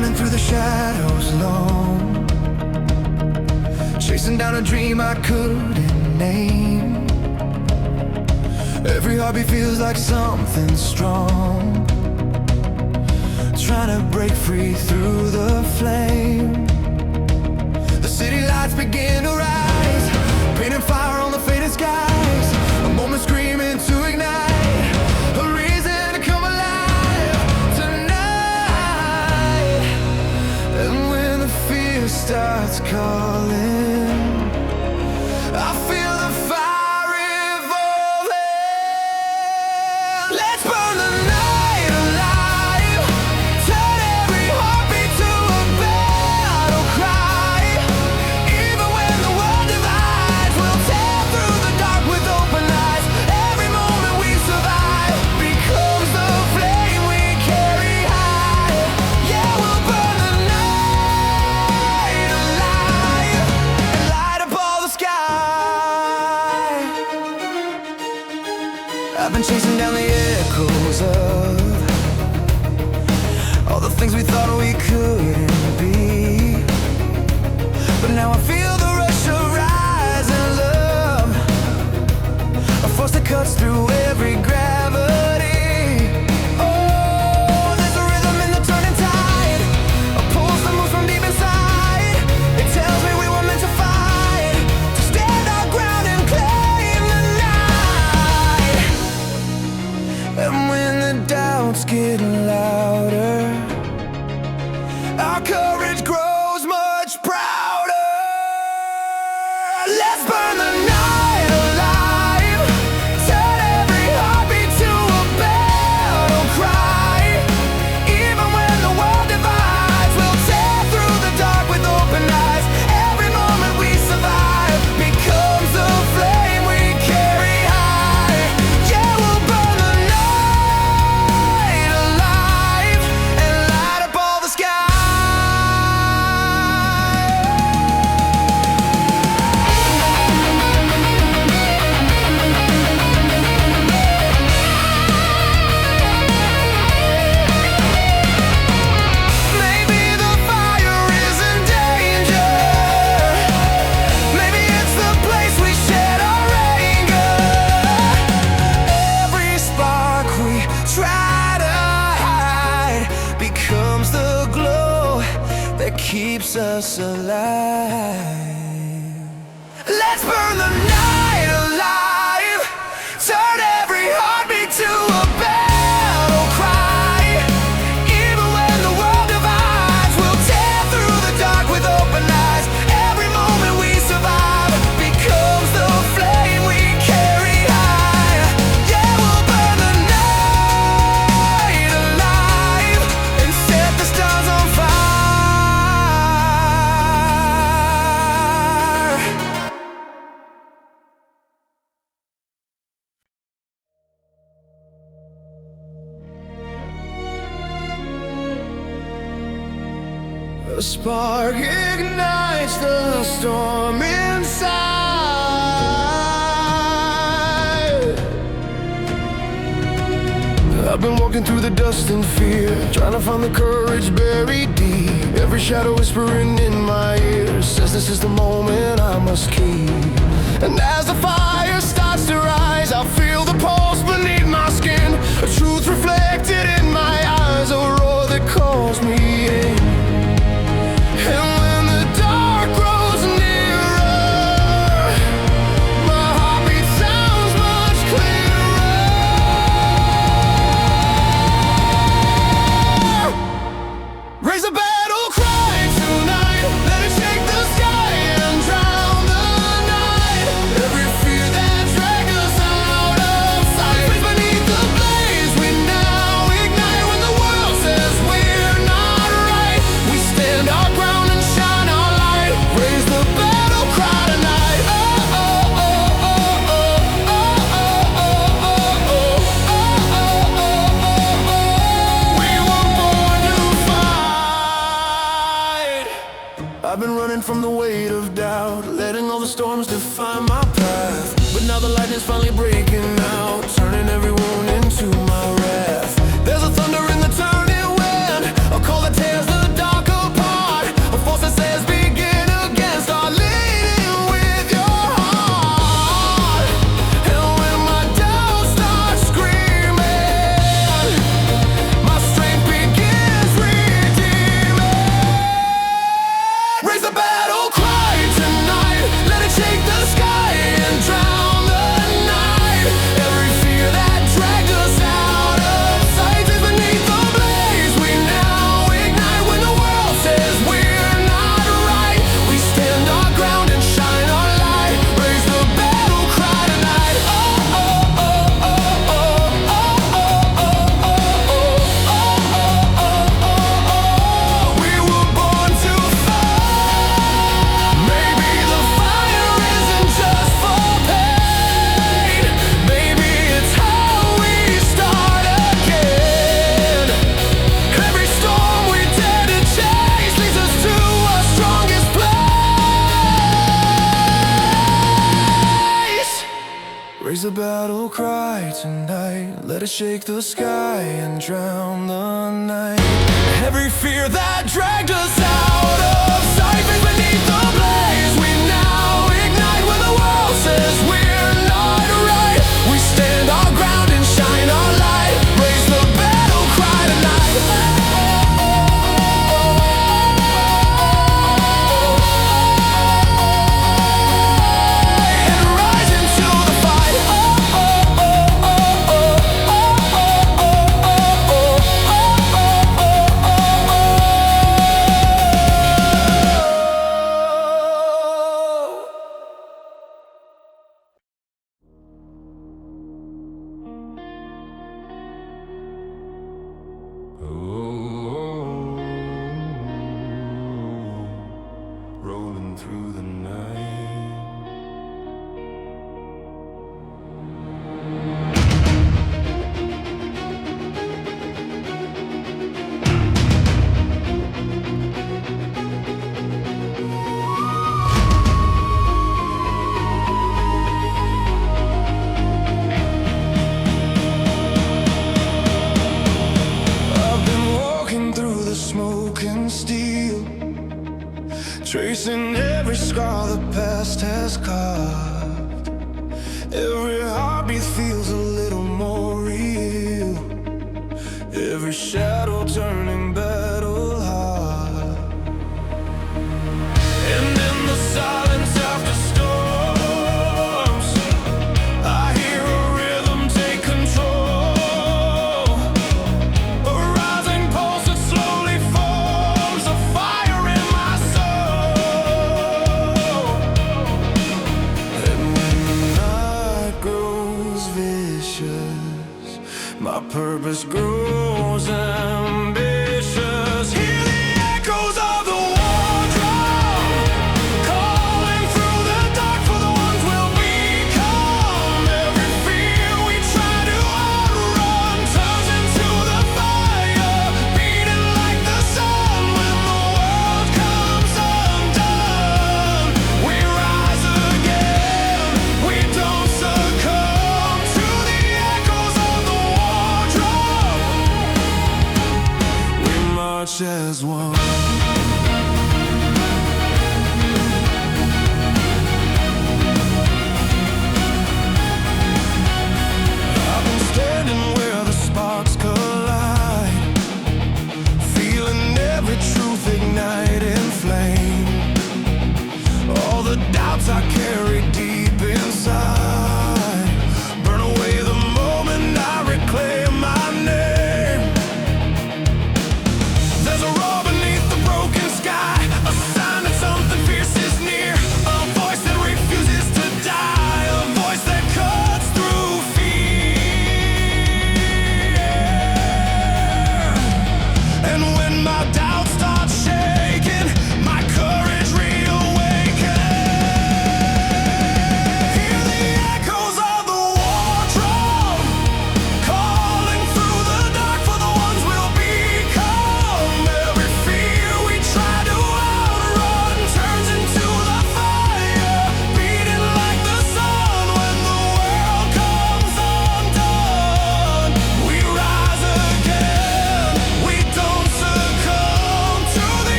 running through the shadows alone, chasing down a dream I couldn't name. Every heartbeat feels like something strong, trying to break free through the flame. The city lights begin to rise, painting fire on the faded skies. A moment screaming to ignite, a reason to come alive tonight. And when the fear starts calling, I feel the fire evolving. Let's burn the night alive, turn every heartbeat to a battle cry. Even when the world divides, we'll tear through the dark with open eyes. Every moment we survive becomes the flame we carry high. Yeah, we'll burn the night alive and light up all the sky. I've been chasing down the echoes of all the things we thought we couldn't be, but now I feel the rush of rising love, a force that cuts through every gravity. Oh, there's a rhythm in the turning tide, a pulse that moves from deep inside. It tells me we were meant to fight, to stand our ground and claim the night. And when the doubts get louder, our courage grows much prouder. Let's burn the night alive, turn every heartbeat to a battle cry. Even when the world divides, we'll tear through the dark with open eyes. Every moment we survive becomes the flame we carry high. Yeah, we'll burn the night alive and light up all the sky. Maybe the fire is in danger, maybe it's the place we shed our anger. Every spark we try to hide becomes the glow that keeps us alive. Let's burn the night alive, turn every heartbeat to a battle cry. Even when the world divides, we'll tear through the dark with open eyes. Every moment we survive becomes the flame we carry high. Yeah, we'll burn the night alive and set the stars on fire. A spark ignites the storm inside. I've been walking through the dust and fear, trying to find the courage buried deep. Every shadow whispering in my ear says this is the moment I must keep. And as the fire starts to rise, I feel the pulse beneath my skin, a truth reflected in my eyes, a roar that calls me in. And when the dark grows nearer, my heartbeat sounds much clearer. Raise a battle cry tonight, let it shake the sky and drown the night. Every fear that dragged us out of sight, place beneath the blaze we now ignite. When the world says we're not right, we stand our ground and shine our light. Raise the battle cry tonight. Oh, oh, oh, oh, oh, oh, oh, oh, oh, oh, oh, oh, oh. We were born to fight. I've been running from the weight of doubt, letting all the storms define my path. But now the lightning's finally breaking out, turning every wound into my wrath. There's a thunder in the turning wind, a call that tears the dark battle cry tonight. Let it shake the sky and drown the night. Every fear that dragged us out of sight fades beneath the blaze. We now ignite when the world says we're not right. We stand our ground and shine our light. Raise the battle cry tonight. Rolling through the night. I've been walking through the smoke and steel, tracing every scar the past has carved. Every heartbeat feels a little more real. Every shadow turning battle hard. And in the silence after storms, I hear a rhythm take control. A rising pulse that slowly forms a fire in my soul. And when the night grows vicious, my purpose grows ambitious. Hear the echoes of the war drum, calling through the dark for the ones we'll become. Every fear we try to outrun turns into the fire, beating like the sun when the world comes undone. We rise again, we don't succumb to the echoes of the war drum.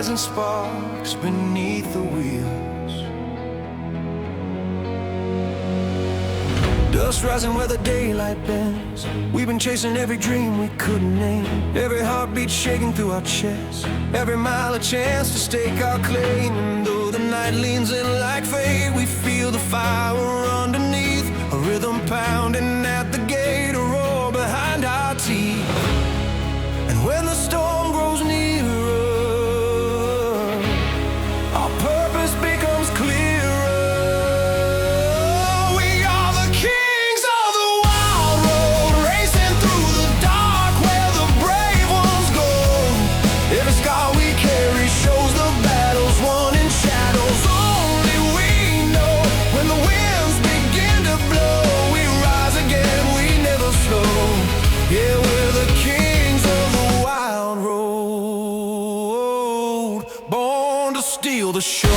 rising sparks beneath the wheels. Dust rising where the daylight bends. We've been chasing every dream we couldn't name. Every heartbeat shaking through our chests. Every mile a chance to stake our claim. And though the night leans in like fate, we feel the fire underneath. A rhythm pounding at the gate, a roar behind our teeth. And when the storm grows nearer, our purpose becomes clearer. We are the kings of the wild road, racing through the dark where the brave ones go. Every scar we carry shows the battles won in shadows. Only we know when the winds begin to blow, we rise again, we never slow. Yeah, we're the kings of the wild road, born to steal the show.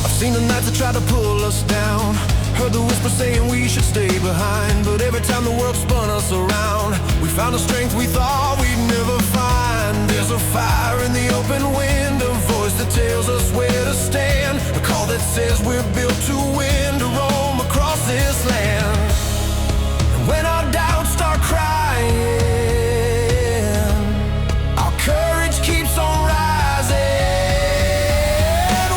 I've seen the nights that tried to pull us down, heard the whisper saying we should stay behind. But every time the world spun us around, we found a strength we thought we'd never find. There's a fire in the open wind, a voice that tells us where to stand, a call that says we're built to win, to roam across this land. And when our doubts start crying, our courage keeps on rising.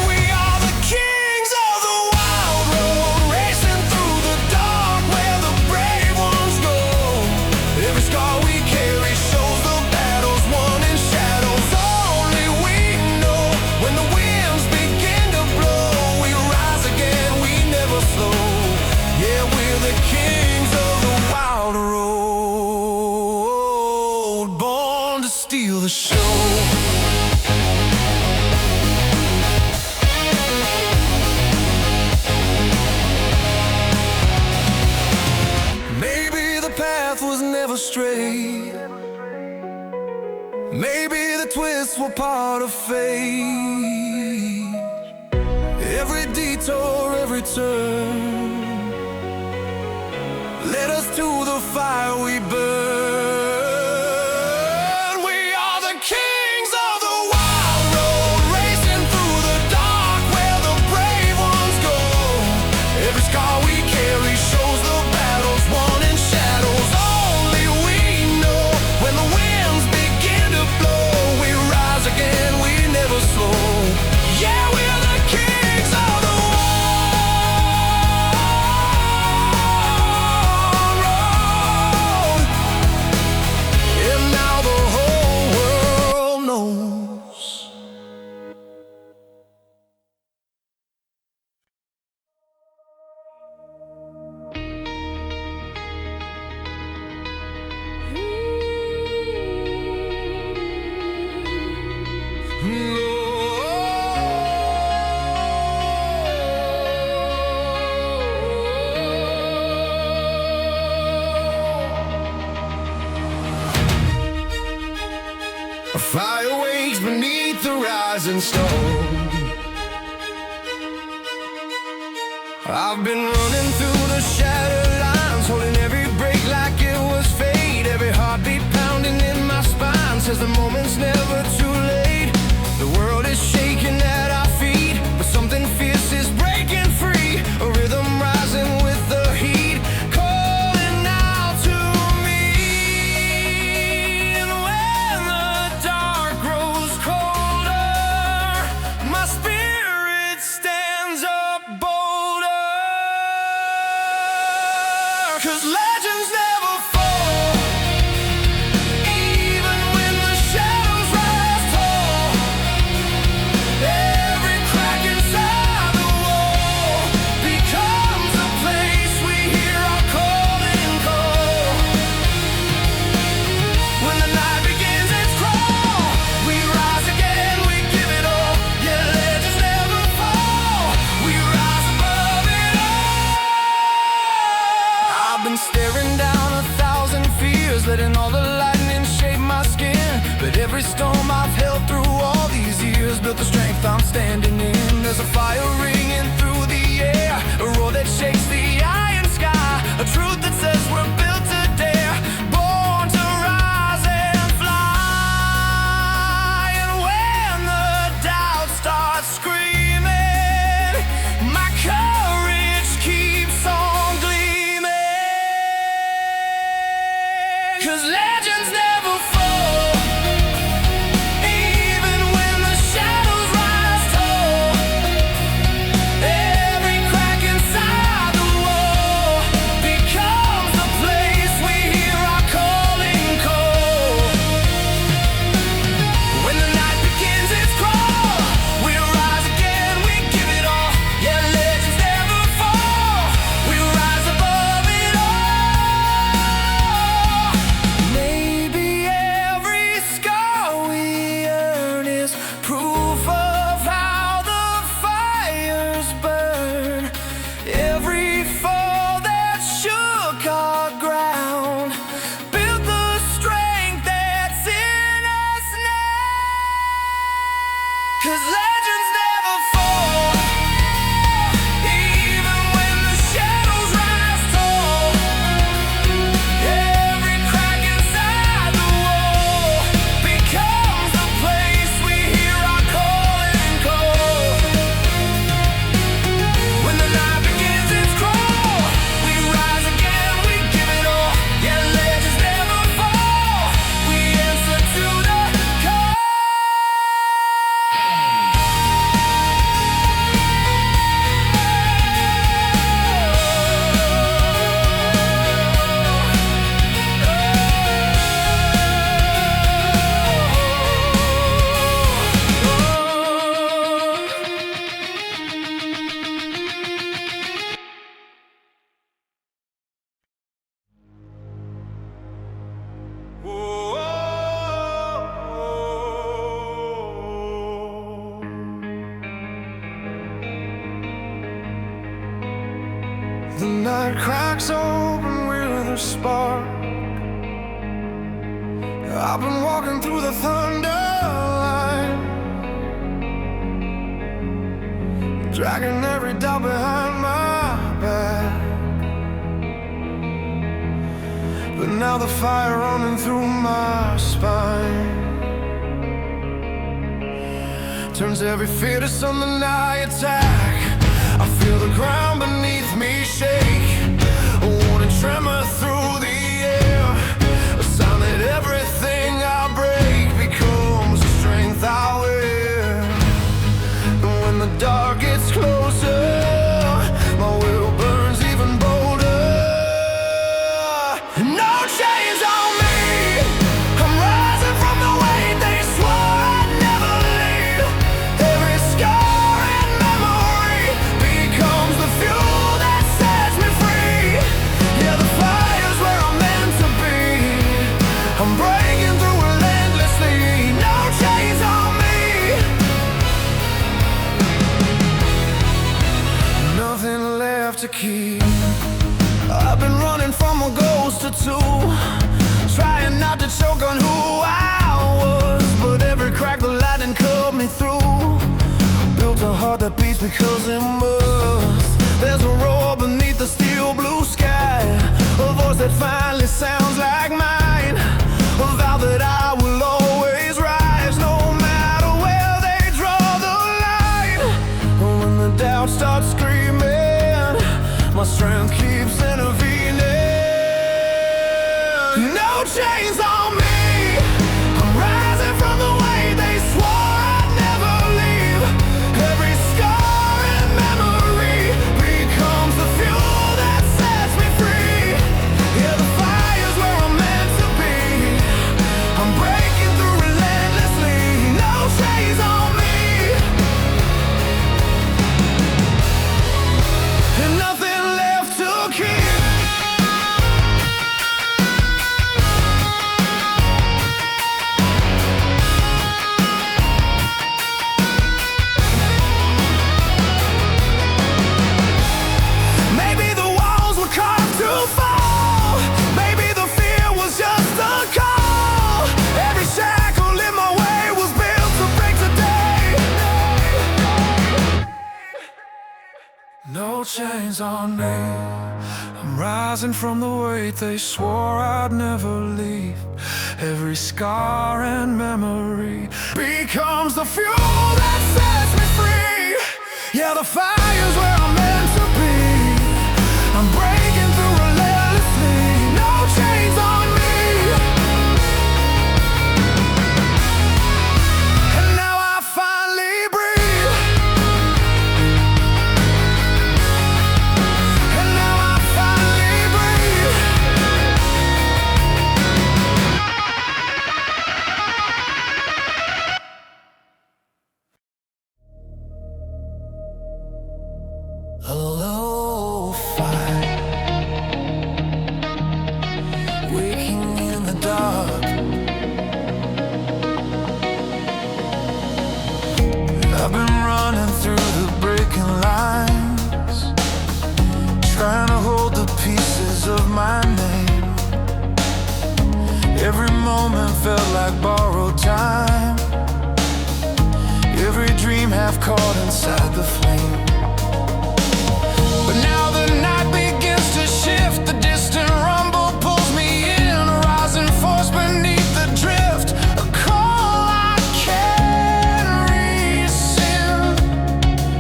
We are the kings of the wild road, racing through the dark where the brave ones go. Every scar we carry shows the battles won in shadows. Only we know when the winds begin to blow, we rise again, we never slow. Yeah, we're the kings of the wild road, born to steal the show. Maybe the path was never straight, maybe the twists were part of fate. Every detour, every turn led us to the fire we burn. We are the kings of the wild road, racing through the dark where the brave ones go. Every scar we carry shows the battles won in shadows. Only we know when the winds begin to blow, we rise again, we never slow. Yeah, we're the kings of the wild road. And now the whole world knows. A fire wakes beneath the rising storm. I've been running through the shattered lines, holding every break like it was fate. Every heartbeat pounding in my spine says the moment's never too late. The world is shaking at our feet, but something fierce is breaking free. A rhythm rising with the heat, calling out to me. And when the dark grows colder, my spirit stands up bolder. 'Cause legends never fall, even when the shadows rise tall. Every crack inside the wall becomes a place we hear our calling call. When the night begins its crawl, we rise again, we give it all. Yeah, legends never fall, we rise above it all. I've been staring down 1,000 fears, letting all the lightning shape my skin. But every storm I've held through all these years built the strength I'm standing in. There's a fire ringing through the air, a roar that shakes the iron sky. legends never fall. Even when the shadows rise tall, every crack inside the wall becomes the place we hear our calling call. When the night begins its crawl, we rise again, we give it all. Yeah, legends never fall. We rise above it all. Maybe every scar we earn is proof of how the fires burn. Every fall that shook our ground built the strength that's in us now. 'Cause legends never fall. Even when the shadows rise tall, every crack inside the wall becomes the place we hear our calling call. When the night begins its crawl, we rise again, we give it all. Yeah, legends never fall. We answer to the call. The night cracks open with a spark. I've been walking through the thunder line, dragging every doubt behind my back. But now the fire running through my spine turns every fear to something I attack. I feel the ground beneath me shake, a warning tremor through the air, a sign that everything I break becomes the strength I wear. And when the dark gets closer, my will burns even bolder. No chains on me, I'm rising from the weight they swore I'd never leave. Every scar and memory becomes the fuel that sets me free. Yeah, the fire's where I'm meant to be. I'm breaking through relentlessly. No chains on me. Nothing left to keep. I've been running from a ghost or two, trying not to choke on who I was. But every crack the lightning cut me through built a heart that beats because it must. There's a roar beneath the steel blue sky, a voice that finally sounds like mine, a vow that I will always rise, no matter where they draw the line. When the doubt starts screaming, my strength keeps intervening. No chains on me, I'm rising from the weight they swore I'd never leave. Every scar and memory becomes the fuel that sets me free. Yeah, the fire's where I'm meant to be. I'm breaking through relentlessly. No chains on me, and nothing left to keep. Maybe the walls were carved to fall. Maybe the fear was just a call. Every shackle in my way was built to break today. No chains on me, I'm rising from the weight they swore I'd never leave. Every scar and memory becomes the fuel that sets me free. Yeah, the fire's where I'm meant to be. I'm breaking through relentlessly. No chains on me. running through the breaking lines, trying to hold the pieces of my name. Every moment felt like borrowed time, every dream half caught inside the flame. But now the night begins to shift, the distant rumble pulls me in, a rising force beneath the drift, a call I can't resist.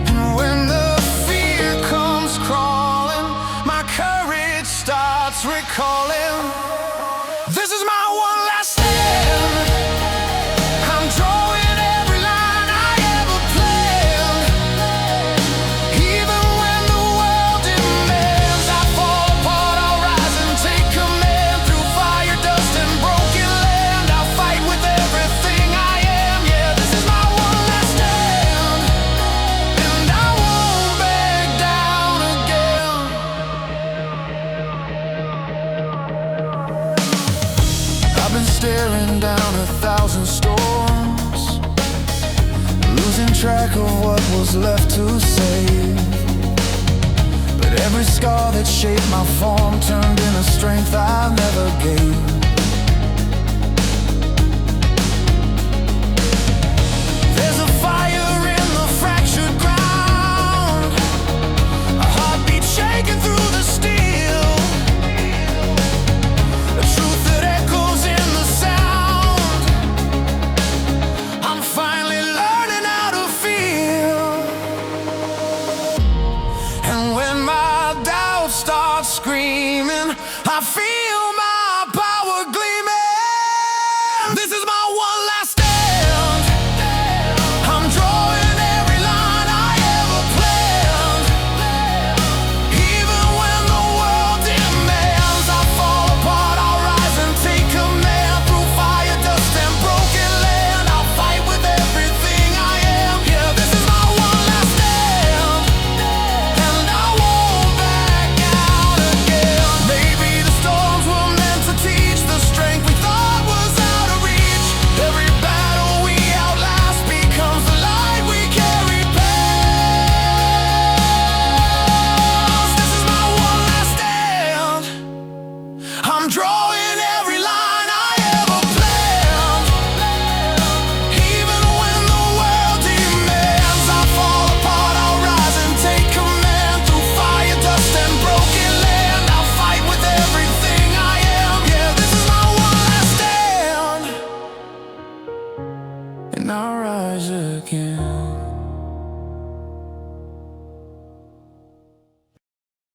And when the fear comes crawling, my courage starts recalling. This is my one last stand. I'm drawing every line I ever planned. Even when the world demands I fall apart, I'll rise and take command. Through fire, dust, and broken land, I'll fight with everything I am. Yeah, this is my one last stand, and I won't back down again. I've been staring down 1,000 storms, losing track of what was left to save. But every scar that shaped my form turned into strength I never gave. There's a fire in the fractured ground, a heartbeat shaking through the steel, a truth that echoes in the sound. I'm finally learning how to feel. And when my doubt starts screaming, I feel my power gleaming. This is my one last stand. I'm drawing every line I ever planned. Even when the world demands I fall apart, I'll rise and take command. Through fire, dust, and broken land, I'll fight with everything I am. Yeah, this is my one last stand, and I won't back out again. Maybe the storms were meant to teach the strength we thought was out of reach. Every battle we outlast becomes the light we carry past. This is my one last stand. I'm drawing every line I ever planned. Even when the world demands I fall apart, I'll rise and take command. Through fire, dust, and broken land, I'll fight with everything I am. Yeah, this is my one last stand, and I'll rise again.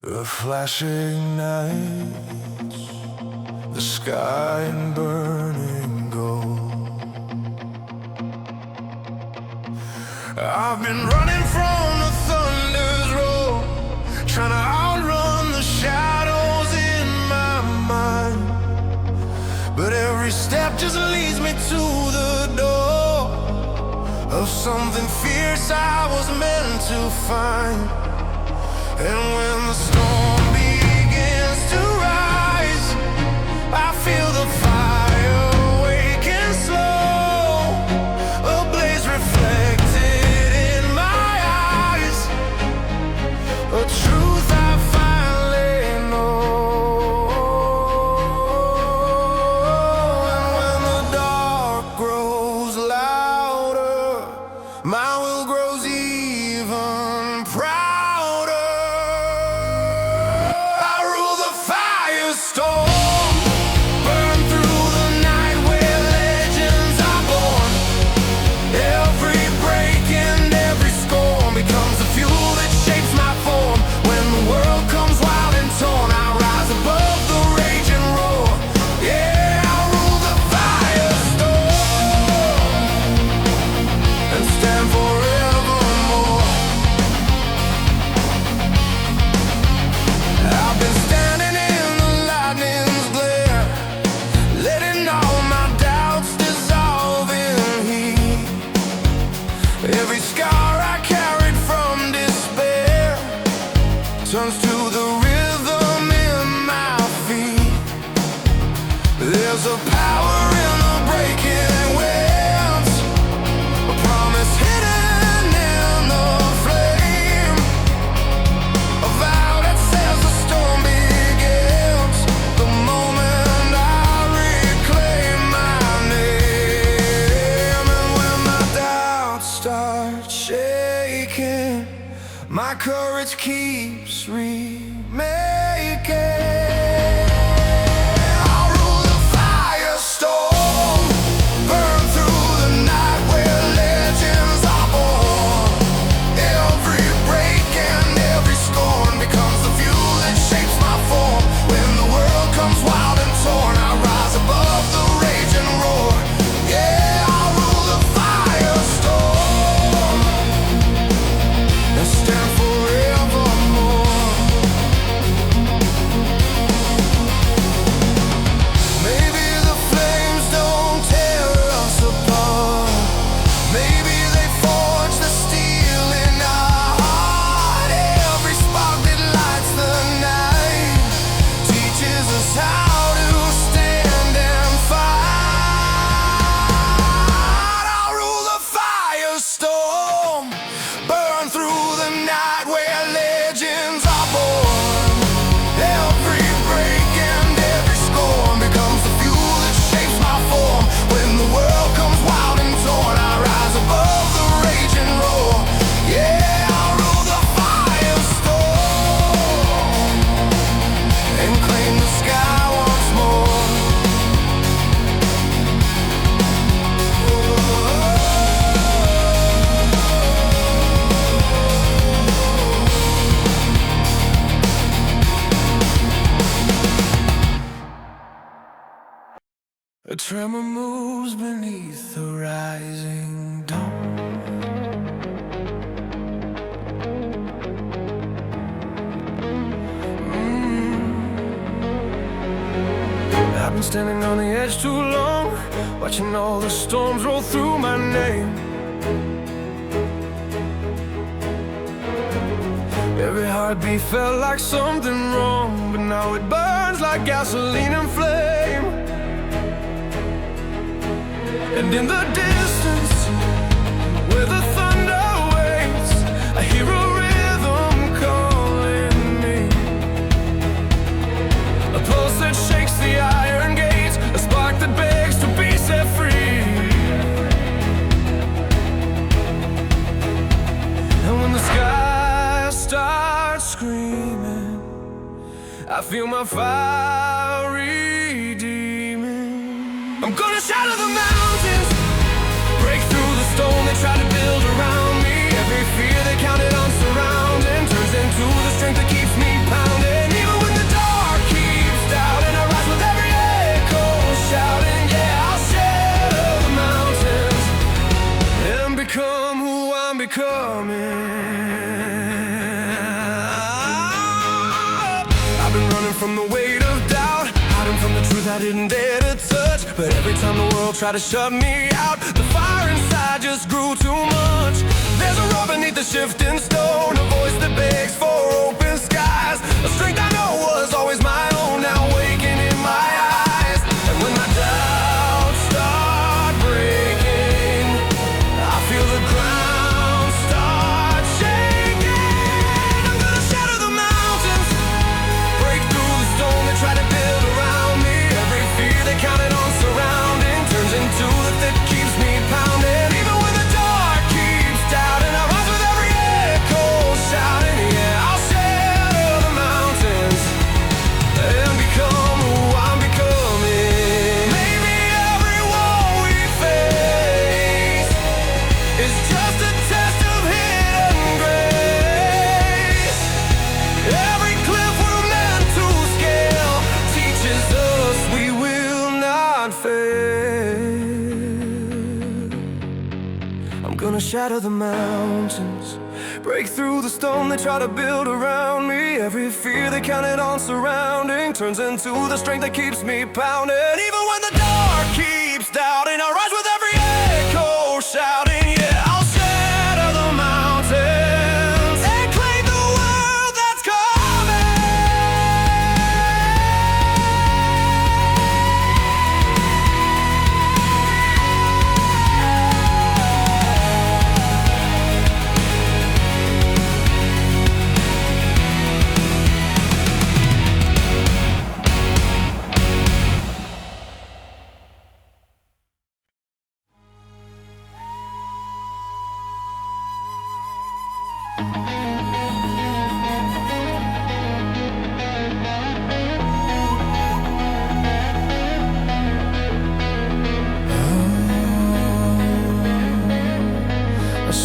The flashing nights, the sky in burning gold. I've been running from the thunder's roar, trying to outrun the shadows in my mind. But every step just leads me to the door of something fierce I was meant to find. And when the storm begins to rise, I feel the fire awaken slow, a blaze reflected in my eyes, a truth I finally know. And when the dark grows louder, my will grows even prouder. my courage keeps remaking. I'll rule the firestorm, burn through the night where legends are born. Every break and every scorn becomes the fuel that shapes my form. When the world comes wild and torn, I rise above the rage and roar. Yeah, I'll rule the firestorm and stand forevermore. Maybe the flames don't tear us apart. Maybe they forge the steel in our heart. Every spark that lights the night teaches us how to stand and fight. I'll rule the firestorm, burn through the night where legends are born. Every break and every scorn becomes the fuel that shapes my form. When the world comes wild and torn, I rise above the rage and roar. Yeah, I'll rule the firestorm and claim the sky once more. A tremor moves beneath the rising dawn. I've been standing on the edge too long, watching all the storms roll through my name. Every heartbeat felt like something wrong, but now it burns like gasoline and flame. And in the distance, where the thunder waits, I hear a rhythm calling me. A pulse that shakes the iron gates, a spark that begs to be set free. And when the sky starts screaming, I feel my fire redeeming. I'm gonna shatter the mountains, break through the stone they try to build around me. Every fear they counted on surrounding turns into the strength that keeps me pounding. Even when the dark keeps doubting, I rise with every echo shouting. Yeah, I'll shatter the mountains and become who I'm becoming. I've been running from the weight of doubt, hiding from the truth I didn't dare to touch. But every time the world tried to shut me out, the fire inside just grew too much. There's a roar beneath the shifting stone, a voice that begs for open skies. A strength I know was always my own, now waking in my eyes. And when my doubts start breaking, I feel the ground start shaking. I'm gonna shatter the mountains, break through the stone they try to build around me. Every fear they counted on surrounding turns into the that keeps me pounding. Even when the dark keeps doubting, I rise with every echo shouting. Yeah, I'll shatter the mountains and become who I'm becoming. Maybe every wall we face is just a test of hidden grace. Every cliff we're meant to scale teaches us we will not fail. I'm gonna shatter the mountains, break through the stone they try to build around me. Every fear they counted on surrounding turns into the strength that keeps me pounding. Even when the dark keeps doubting, I rise with every echo shouting. Yeah, I'll shatter the mountains and claim the world that's coming.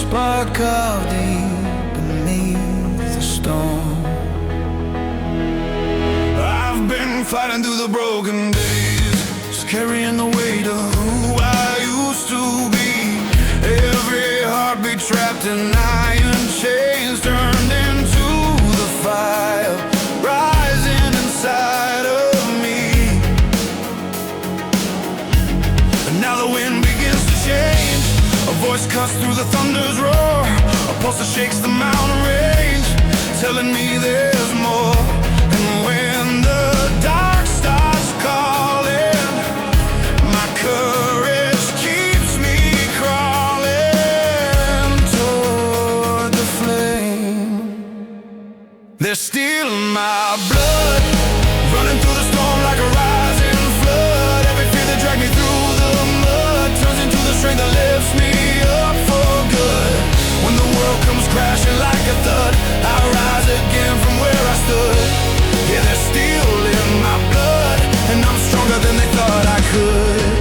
spark carved deep beneath the storm. I've been fighting through the broken days, just carrying the weight of who I used to be. Every heartbeat trapped in iron chains, turned into the fire rising inside of me. And now the wind begins to change, a voice cuts through the thunder's roar, a pulse that shakes the mountain range, telling me there's more. And when the dark starts calling, my courage keeps me crawling toward the flame. There's steel in my blood, running through the storm like a rising flood. Every fear that dragged me through the mud turns into the strength that lifts me up for good. When the world comes crashing like a thud, I rise again from where I stood. Yeah, there's steel in my blood, and I'm stronger than they thought I could.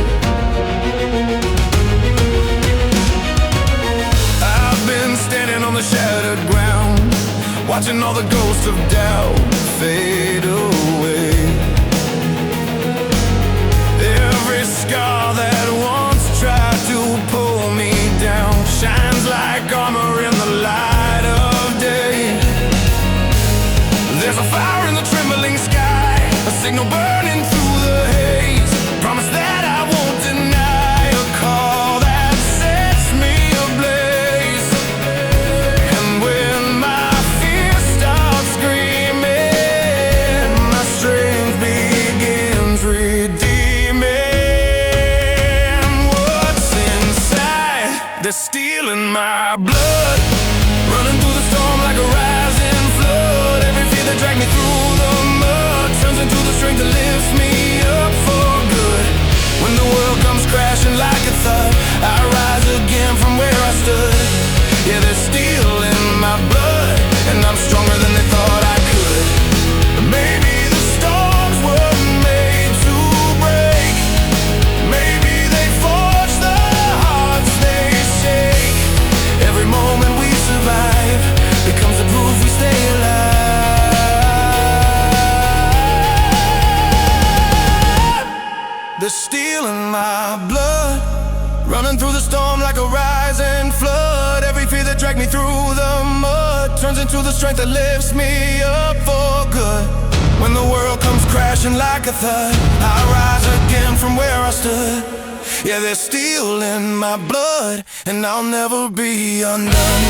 I've been standing on the shattered ground, watching all the ghosts of doubt fade away. Every scar that once tried to pull me down shines like armor in the light of day. There's a fire in the trembling sky, a signal burning through the haze, promise that I won't deny, a call that sets me ablaze. And when my fear starts screaming, my strength begins redeeming what's inside. There's steel in my blood, running through the storm like a rising flood. Every fear that dragged me through the mud turns into the strength that lifts me up for good. When the world comes crashing like a thud, I rise again from where I stood. Yeah, there's steel in my blood, and I'm stronger than they thought I could. Maybe the storms were made to break, maybe they forge the hearts they shake. Every moment we survive becomes the proof we stay alive. There's steel in my blood, running through the storm like a rising flood. Every fear that dragged me through the mud turns into the strength that lifts me up for good. When the world comes crashing like a thud, I rise again from where I stood. Yeah, there's steel in my blood, and I'll never be undone.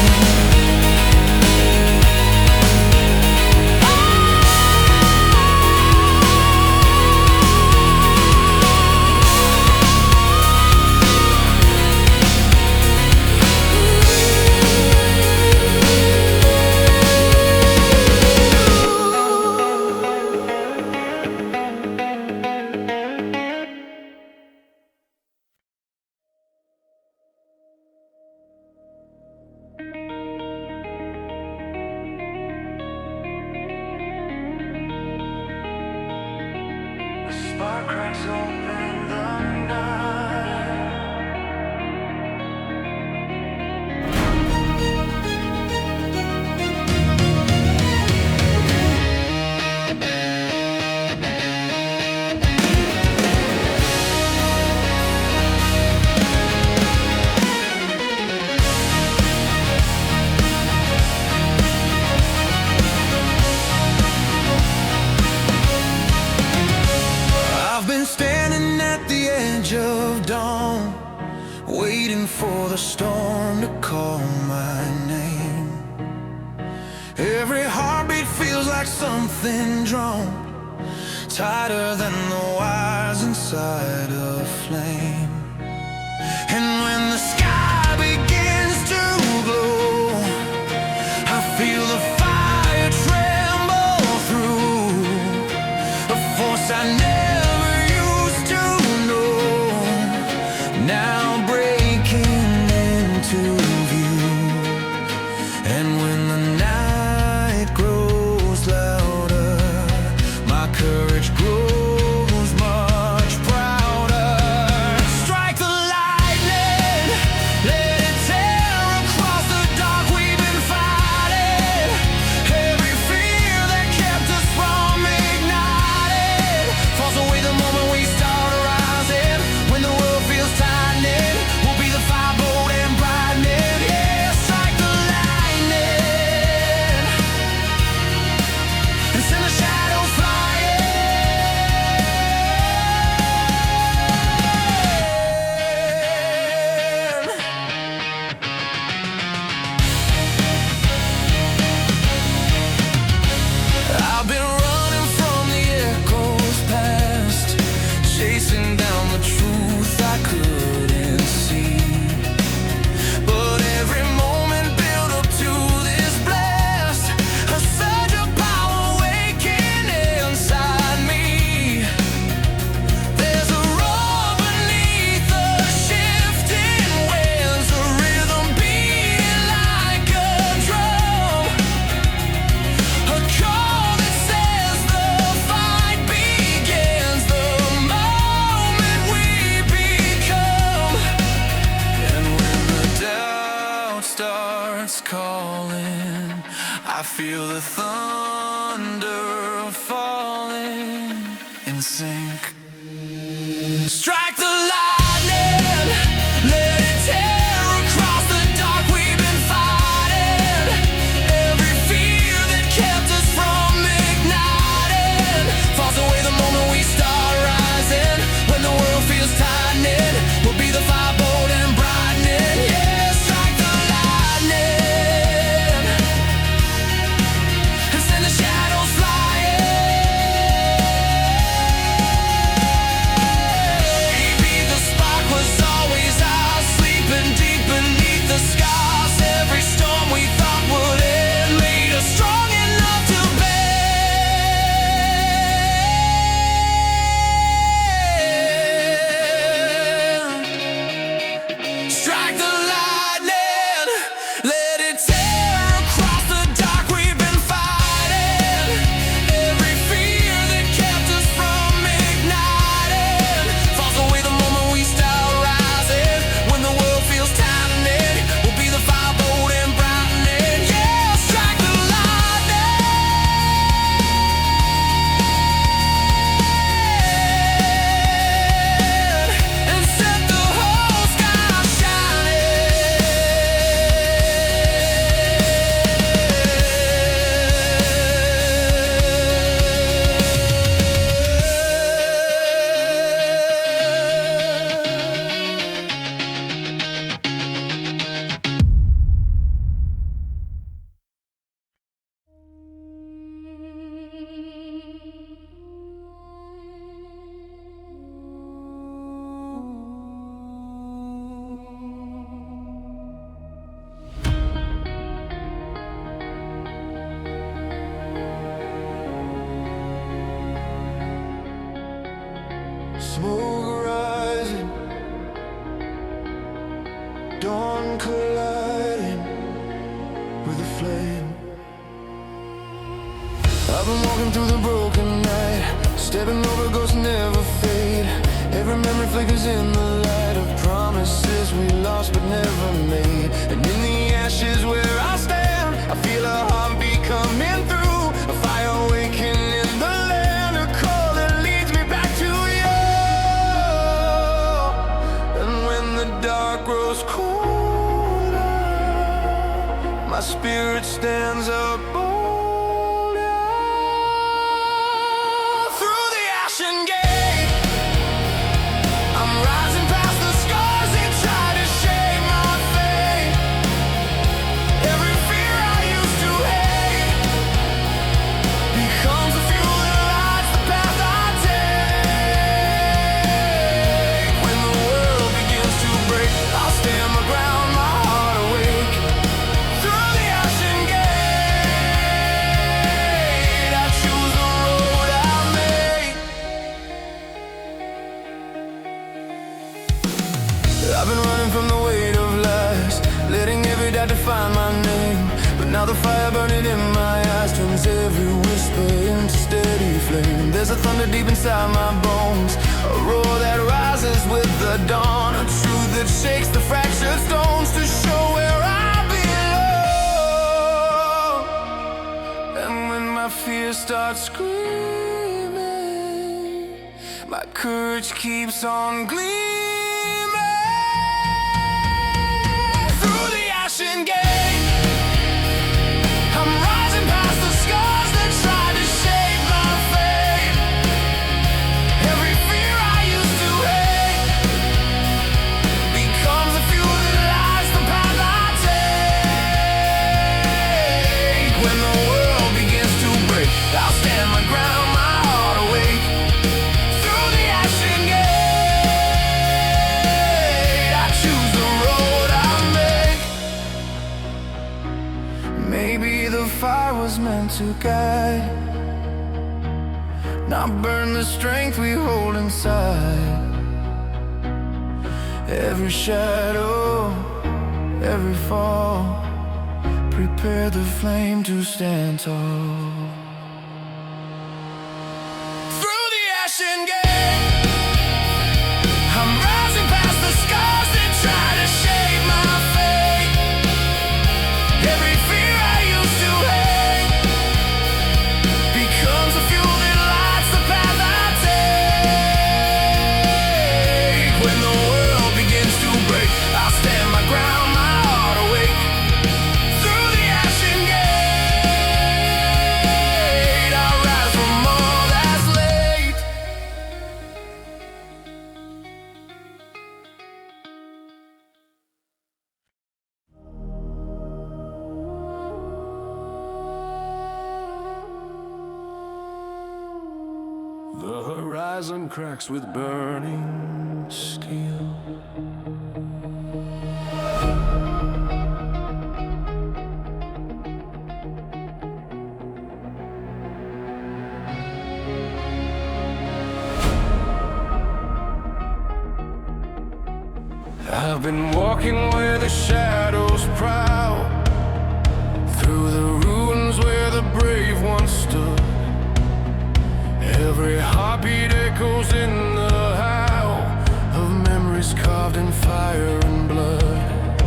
Spark cracks open the night. I've been standing at the edge of dawn, waiting for the storm to call my name. Every heartbeat feels like something drawn, tighter than the wires inside a flame. And when the sky begins to glow, I feel the fire tremble through, a force I never used to know, now breaking into view. And when the night grows louder, my courage grows much prouder. Strike the lightning, let it tear across the heart's calling. I feel the thunder falling in sync. Strike the lightning, let it tear across the dark we've been fighting. Every fear that kept us from igniting falls away the moment we start rising. When the world feels tightening, we'll be the fire bold and brightening. Yeah, strike the lightning and send the shadows flying. Maybe the spark was always out, sleeping deep beneath the scars. Every storm we thought would end made us strong enough to bend. Strike the lightning, let it tear across the dark we've been fighting. Every fear that kept us from igniting falls away the moment we start rising. When the world feels tightening, we'll be the fire bold and brightening. Yeah, strike the lightning and set the whole sky Smoke rising, dawn colliding with a flame. I've been walking through the broken night, stepping over ghosts never fade. Every memory flickers in the light of promises we lost but never made. And in the ashes where I stand, I feel a heartbeat coming through, a fire waking in the land, a call that leads me back to you. And when the dark grows colder, my spirit stands up bolder. Through the Ashen gate, I'm rising past the scars that try to shape my fate. Every fear I used to hate becomes the fuel that lights the path I take. When the world begins to break, I'll stand my ground, my heart awake. Through the Ashen gate, I choose the road I make. I've been running from the weight of lies, letting every doubt define my name. But now the fire burning in my eyes turns every whisper into steady flame. There's a thunder deep inside my bones, a roar that rises with the dawn, a truth that shakes the fractured stones to show where I belong. And when my fears start screaming, my courage keeps on gleaming. Through the Ashen gate, I'm rising past the scars that try to shape my fate. Every fear I used to hate becomes the fuel that lights the path I take. When the world begins to break, I'll stand my ground, my heart awake. Through the Ashen gate, I choose the road I make. Maybe the fire was meant to guide, not burn the strength we hold inside. Every shadow, every fall, prepare the flame to stand tall. Through the Ashen gate, I'm rising past the scars that try to shape my fate. horizon cracks with burning steel. I've been walking where the shadows prowl, through the ruins where the brave once stood. Every heartbeat echoes in the howl of memories carved in fire and blood.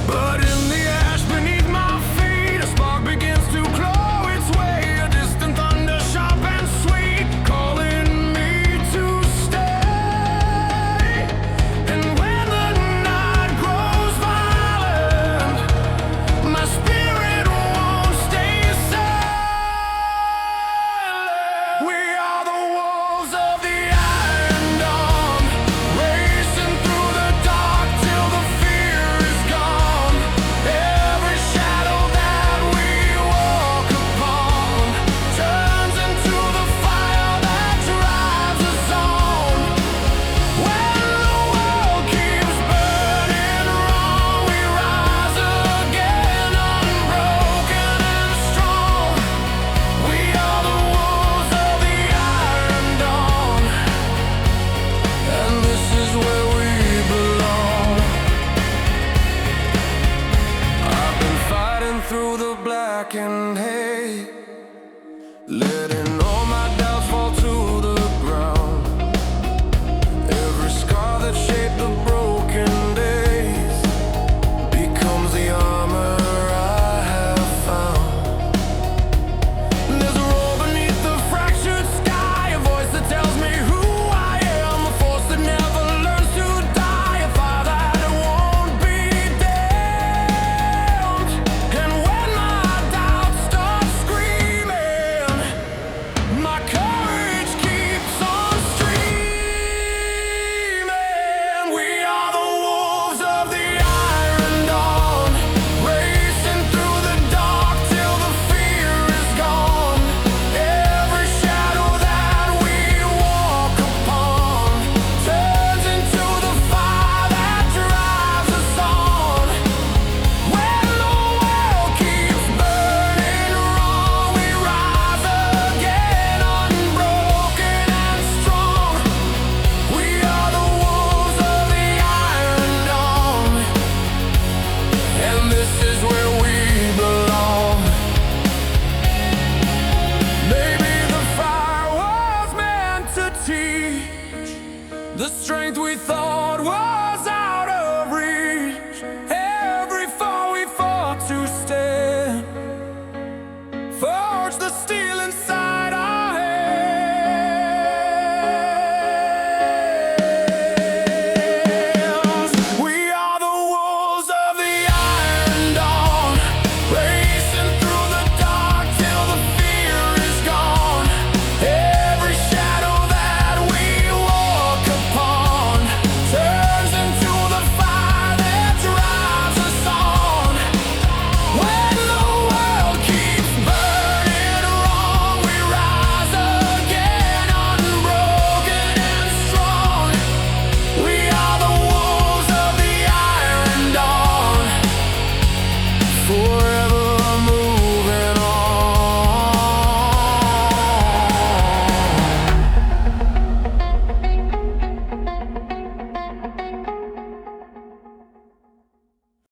But in the ash beneath my feet, a spark begins to claw its way, a distant thunder sharp and sweet, calling me to stay. And when the night grows violent, my spirit won't stay silent. We are the wolves of the Iron Dawn, racing through the dark till the fear is gone. Every shadow that we walk upon turns into the fire that drives us on. When the world keeps burning wrong, we rise again, unbroken and strong. We are the wolves of the Iron Dawn, and this is where we belong. I've been fighting through the blackened haze, letting all my doubts fall to the ground. Every scar that shaped the broken days becomes the armor I have found. There's a roar beneath the fractured sky, a voice that tells me who I am, a force that never learns to die, a fire that won't be damned. And when my doubts start screaming, my courage keeps on streaming. We are the wolves of the Iron Dawn, racing through the dark till the fear is gone. Every shadow that we walk upon turns into the fire that drives us on. When the world keeps burning wrong, we rise again, unbroken and strong. We are the wolves of the Iron Dawn, and this is where we belong. Maybe the fire was meant to teach the strength we thought was out of reach,